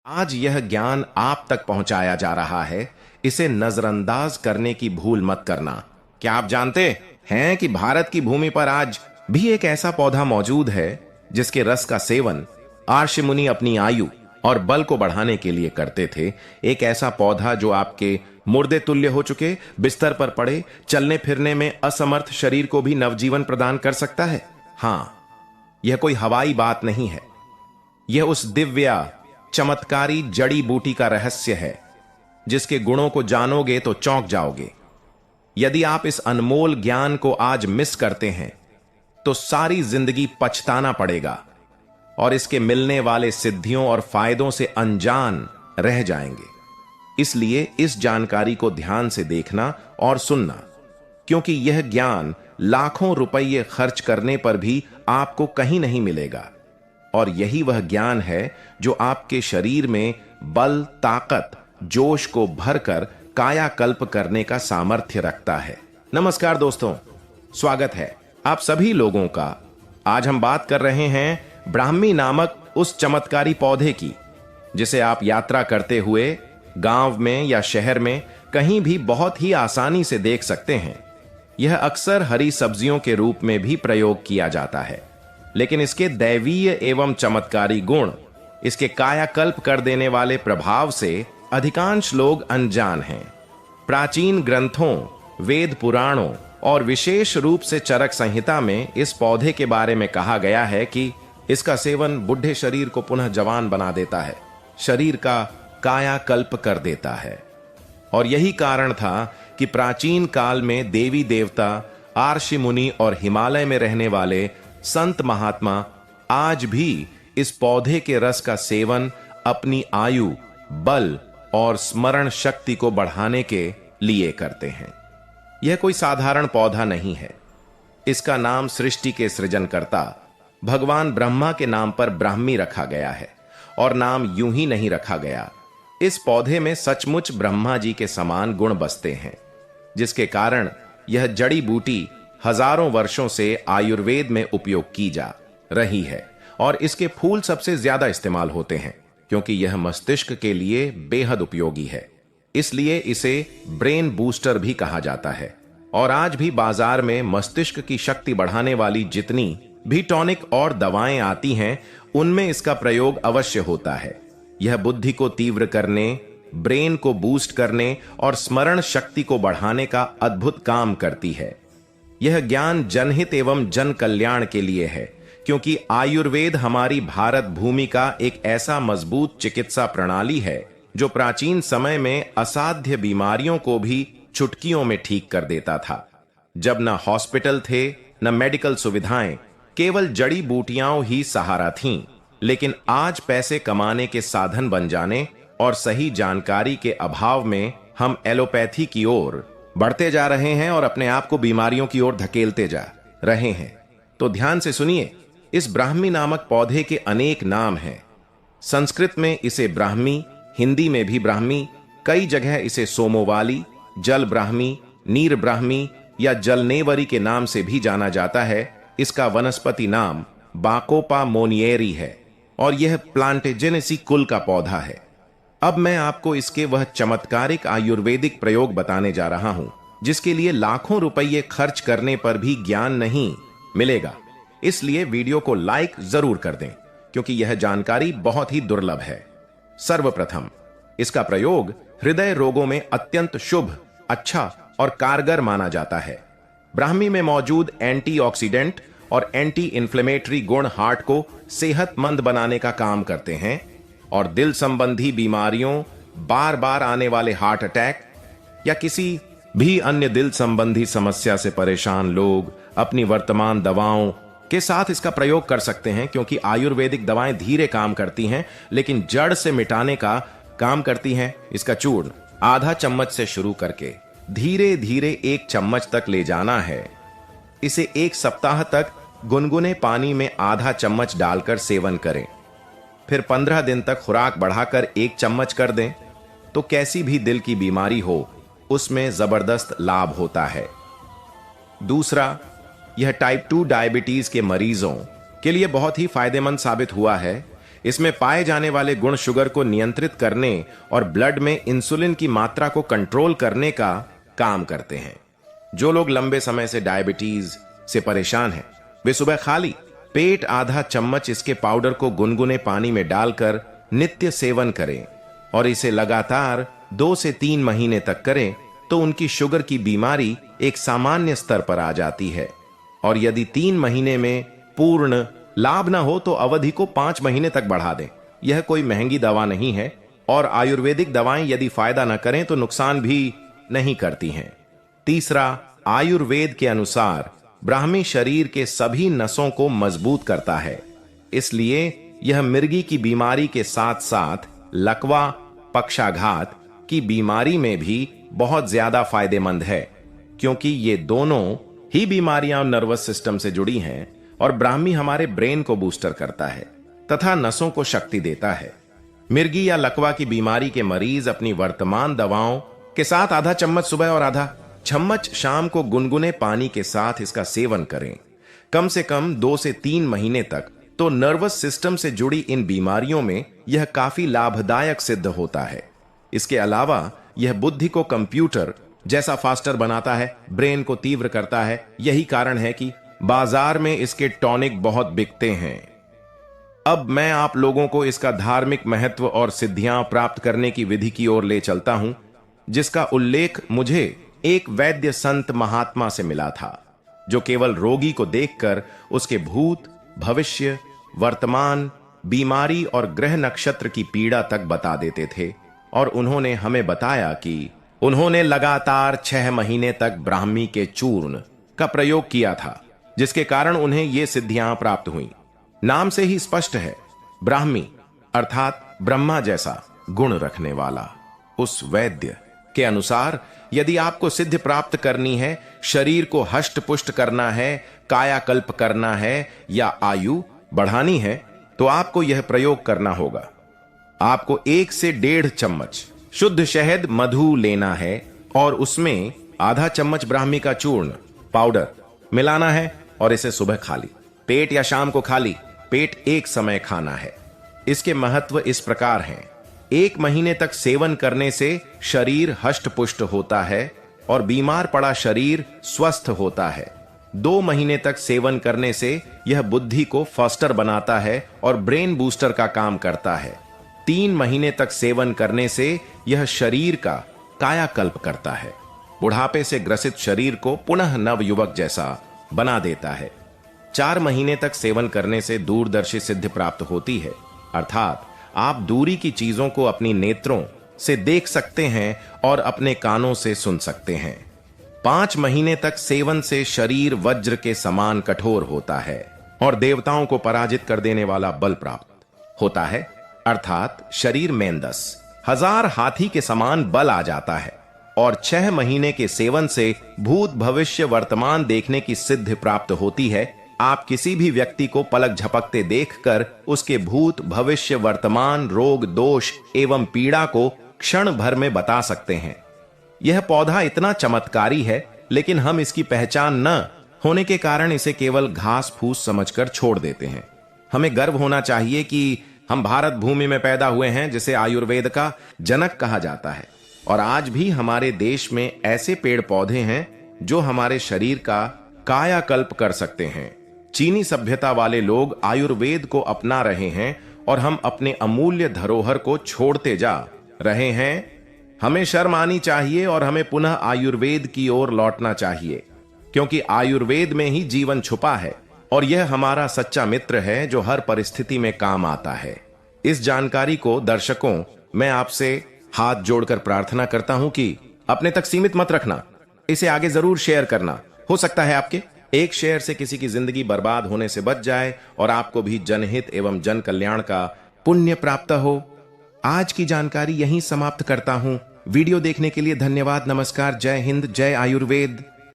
आज यह ज्ञान आप तक पहुंचाया जा रहा है, इसे नजरअंदाज करने की भूल मत करना। क्या आप जानते हैं कि भारत की भूमि पर आज भी एक ऐसा पौधा मौजूद है जिसके रस का सेवन आर्षि मुनि अपनी आयु और बल को बढ़ाने के लिए करते थे। एक ऐसा पौधा जो आपके मुर्दे तुल्य हो चुके बिस्तर पर पड़े चलने फिरने में असमर्थ शरीर को भी नवजीवन प्रदान कर सकता है। हाँ, यह कोई हवाई बात नहीं है, यह उस दिव्य चमत्कारी जड़ी बूटी का रहस्य है जिसके गुणों को जानोगे तो चौंक जाओगे। यदि आप इस अनमोल ज्ञान को आज मिस करते हैं तो सारी जिंदगी पछताना पड़ेगा और इसके मिलने वाले सिद्धियों और फायदों से अनजान रह जाएंगे। इसलिए इस जानकारी को ध्यान से देखना और सुनना, क्योंकि यह ज्ञान लाखों रुपये खर्च करने पर भी आपको कहीं नहीं मिलेगा। और यही वह ज्ञान है जो आपके शरीर में बल, ताकत, जोश को भरकर कायाकल्प करने का सामर्थ्य रखता है। नमस्कार दोस्तों, स्वागत है आप सभी लोगों का। आज हम बात कर रहे हैं ब्राह्मी नामक उस चमत्कारी पौधे की, जिसे आप यात्रा करते हुए गांव में या शहर में कहीं भी बहुत ही आसानी से देख सकते हैं। यह अक्सर हरी सब्जियों के रूप में भी प्रयोग किया जाता है, लेकिन इसके दैवीय एवं चमत्कारी गुण, इसके कायाकल्प कर देने वाले प्रभाव से अधिकांश लोग अनजान हैं। प्राचीन ग्रंथों, वेद पुराणों और विशेष रूप से चरक संहिता में इस पौधे के बारे में कहा गया है कि इसका सेवन बुढ़े शरीर को पुनः जवान बना देता है, शरीर का कायाकल्प कर देता है। और यही कारण था कि प्राचीन काल में देवी देवता, आर्षि मुनि और हिमालय में रहने वाले संत महात्मा आज भी इस पौधे के रस का सेवन अपनी आयु, बल और स्मरण शक्ति को बढ़ाने के लिए करते हैं। यह कोई साधारण पौधा नहीं है। इसका नाम सृष्टि के सृजनकर्ता भगवान ब्रह्मा के नाम पर ब्राह्मी रखा गया है, और नाम यूं ही नहीं रखा गया। इस पौधे में सचमुच ब्रह्मा जी के समान गुण बसते हैं, जिसके कारण यह जड़ी बूटी हजारों वर्षों से आयुर्वेद में उपयोग की जा रही है। और इसके फूल सबसे ज्यादा इस्तेमाल होते हैं, क्योंकि यह मस्तिष्क के लिए बेहद उपयोगी है। इसलिए इसे ब्रेन बूस्टर भी कहा जाता है। और आज भी बाजार में मस्तिष्क की शक्ति बढ़ाने वाली जितनी भी टॉनिक और दवाएं आती हैं, उनमें इसका प्रयोग अवश्य होता है। यह बुद्धि को तीव्र करने, ब्रेन को बूस्ट करने और स्मरण शक्ति को बढ़ाने का अद्भुत काम करती है। यह ज्ञान जनहित एवं जन कल्याण के लिए है, क्योंकि आयुर्वेद हमारी भारत भूमि का एक ऐसा मजबूत चिकित्सा प्रणाली है जो प्राचीन समय में असाध्य बीमारियों को भी चुटकियों में ठीक कर देता था। जब न हॉस्पिटल थे, न मेडिकल सुविधाएं, केवल जड़ी बूटियां ही सहारा थीं। लेकिन आज पैसे कमाने के साधन बन जाने और सही जानकारी के अभाव में हम एलोपैथी की ओर बढ़ते जा रहे हैं और अपने आप को बीमारियों की ओर धकेलते जा रहे हैं। तो ध्यान से सुनिए, इस ब्राह्मी नामक पौधे के अनेक नाम हैं। संस्कृत में इसे ब्राह्मी, हिंदी में भी ब्राह्मी, कई जगह इसे सोमोवाली, जल ब्राह्मी, नीर ब्राह्मी या जलनेवरी के नाम से भी जाना जाता है। इसका वनस्पति नाम बाकोपा मोनिएरी है और यह प्लांटेजेनेसी कुल का पौधा है। अब मैं आपको इसके वह चमत्कारिक आयुर्वेदिक प्रयोग बताने जा रहा हूं, जिसके लिए लाखों रुपये खर्च करने पर भी ज्ञान नहीं मिलेगा। इसलिए वीडियो को लाइक जरूर कर दें, क्योंकि यह जानकारी बहुत ही दुर्लभ है। सर्वप्रथम, इसका प्रयोग हृदय रोगों में अत्यंत शुभ, अच्छा और कारगर माना जाता है। ब्राह्मी में मौजूद एंटीऑक्सीडेंट और एंटी इन्फ्लेमेटरी गुण हार्ट को सेहतमंद बनाने का काम करते हैं और दिल संबंधी बीमारियों, बार बार आने वाले हार्ट अटैक या किसी भी अन्य दिल संबंधी समस्या से परेशान लोग अपनी वर्तमान दवाओं के साथ इसका प्रयोग कर सकते हैं, क्योंकि आयुर्वेदिक दवाएं धीरे काम करती हैं लेकिन जड़ से मिटाने का काम करती हैं। इसका चूर्ण आधा चम्मच से शुरू करके धीरे धीरे 1 चम्मच तक ले जाना है। इसे 1 सप्ताह तक गुनगुने पानी में आधा चम्मच डालकर सेवन करें। फिर 15 दिन तक खुराक बढ़ाकर 1 चम्मच कर दें, तो कैसी भी दिल की बीमारी हो उसमें जबरदस्त लाभ होता है। दूसरा, यह टाइप 2 डायबिटीज के मरीजों के लिए बहुत ही फायदेमंद साबित हुआ है। इसमें पाए जाने वाले गुण शुगर को नियंत्रित करने और ब्लड में इंसुलिन की मात्रा को कंट्रोल करने का काम करते हैं। जो लोग लंबे समय से डायबिटीज से परेशान हैं, वे सुबह खाली पेट आधा चम्मच इसके पाउडर को गुनगुने पानी में डालकर नित्य सेवन करें और इसे लगातार 2 से 3 महीने तक करें तो उनकी शुगर की बीमारी एक सामान्य स्तर पर आ जाती है। और यदि 3 महीने में पूर्ण लाभ न हो तो अवधि को 5 महीने तक बढ़ा दें। यह कोई महंगी दवा नहीं है और आयुर्वेदिक दवाएं यदि फायदा न करें तो नुकसान भी नहीं करती हैं। तीसरा, आयुर्वेद के अनुसार ब्राह्मी शरीर के सभी नसों को मजबूत करता है, इसलिए यह मिर्गी की बीमारी के साथ साथ लकवा, पक्षाघात की बीमारी में भी बहुत ज्यादा फायदेमंद है, क्योंकि ये दोनों ही बीमारियां नर्वस सिस्टम से जुड़ी हैं और ब्राह्मी हमारे ब्रेन को बूस्टर करता है तथा नसों को शक्ति देता है। मिर्गी या लकवा की बीमारी के मरीज अपनी वर्तमान दवाओं के साथ आधा चम्मच सुबह और आधा चम्मच शाम को गुनगुने पानी के साथ इसका सेवन करें, कम से कम 2 से 3 महीने तक। तो नर्वस सिस्टम से जुड़ी इन बीमारियों में यह काफी लाभदायक सिद्ध होता है। इसके अलावा यह बुद्धि को कंप्यूटर जैसा फास्टर बनाता है, ब्रेन को तीव्र करता है। यही कारण है कि बाजार में इसके टॉनिक बहुत बिकते हैं। अब मैं आप लोगों को इसका धार्मिक महत्व और सिद्धियां प्राप्त करने की विधि की ओर ले चलता हूं, जिसका उल्लेख मुझे एक वैद्य संत महात्मा से मिला था, जो केवल रोगी को देखकर उसके भूत, भविष्य, वर्तमान, बीमारी और ग्रह नक्षत्र की पीड़ा तक बता देते थे। और उन्होंने हमें बताया कि उन्होंने लगातार 6 महीने तक ब्राह्मी के चूर्ण का प्रयोग किया था, जिसके कारण उन्हें ये सिद्धियां प्राप्त हुई। नाम से ही स्पष्ट है, ब्राह्मी अर्थात ब्रह्मा जैसा गुण रखने वाला। उस वैद्य के अनुसार यदि आपको सिद्धि प्राप्त करनी है, शरीर को हष्ट पुष्ट करना है, कायाकल्प करना है या आयु बढ़ानी है, तो आपको यह प्रयोग करना होगा। आपको 1 से 1.5 चम्मच शुद्ध शहद मधु लेना है और उसमें आधा चम्मच ब्राह्मी का चूर्ण पाउडर मिलाना है और इसे सुबह खाली पेट या शाम को खाली पेट एक समय खाना है। इसके महत्व इस प्रकार हैं। 1 महीने तक सेवन करने से शरीर हष्ट पुष्ट होता है और बीमार पड़ा शरीर स्वस्थ होता है। 2 महीने तक सेवन करने से यह बुद्धि को फास्टर बनाता है और ब्रेन बूस्टर का काम करता है। 3 महीने तक सेवन करने से यह शरीर का कायाकल्प करता है, बुढ़ापे से ग्रसित शरीर को पुनः नवयुवक जैसा बना देता है। 4 महीने तक सेवन करने से दूरदर्शी सिद्धि प्राप्त होती है, अर्थात आप दूरी की चीजों को अपनी नेत्रों से देख सकते हैं और अपने कानों से सुन सकते हैं। 5 महीने तक सेवन से शरीर वज्र के समान कठोर होता है और देवताओं को पराजित कर देने वाला बल प्राप्त होता है, अर्थात शरीर मेंदस 1000 हाथी के समान बल आ जाता है। और 6 महीने के सेवन से भूत भविष्य वर्तमान देखने की सिद्धि प्राप्त होती है। आप किसी भी व्यक्ति को पलक झपकते देखकर उसके भूत भविष्य वर्तमान रोग दोष एवं पीड़ा को क्षण भर में बता सकते हैं। यह पौधा इतना चमत्कारी है, लेकिन हम इसकी पहचान न होने के कारण इसे केवल घास फूस समझकर छोड़ देते हैं। हमें गर्व होना चाहिए कि हम भारत भूमि में पैदा हुए हैं, जिसे आयुर्वेद का जनक कहा जाता है। और आज भी हमारे देश में ऐसे पेड़ पौधे हैं जो हमारे शरीर का कायाकल्प कर सकते हैं। चीनी सभ्यता वाले लोग आयुर्वेद को अपना रहे हैं और हम अपने अमूल्य धरोहर को छोड़ते जा रहे हैं। हमें शर्म आनी चाहिए और हमें पुनः आयुर्वेद की ओर लौटना चाहिए, क्योंकि आयुर्वेद में ही जीवन छुपा है और यह हमारा सच्चा मित्र है जो हर परिस्थिति में काम आता है। इस जानकारी को दर्शकों, मैं आपसे हाथ जोड़कर प्रार्थना करता हूं कि अपने तक सीमित मत रखना, इसे आगे जरूर शेयर करना। हो सकता है आपके एक शेयर से किसी की जिंदगी बर्बाद होने से बच जाए और आपको भी जनहित एवं जन कल्याण का पुण्य प्राप्त हो। आज की जानकारी यहीं समाप्त करता हूं। वीडियो देखने के लिए धन्यवाद। नमस्कार। जय हिंद, जय आयुर्वेद।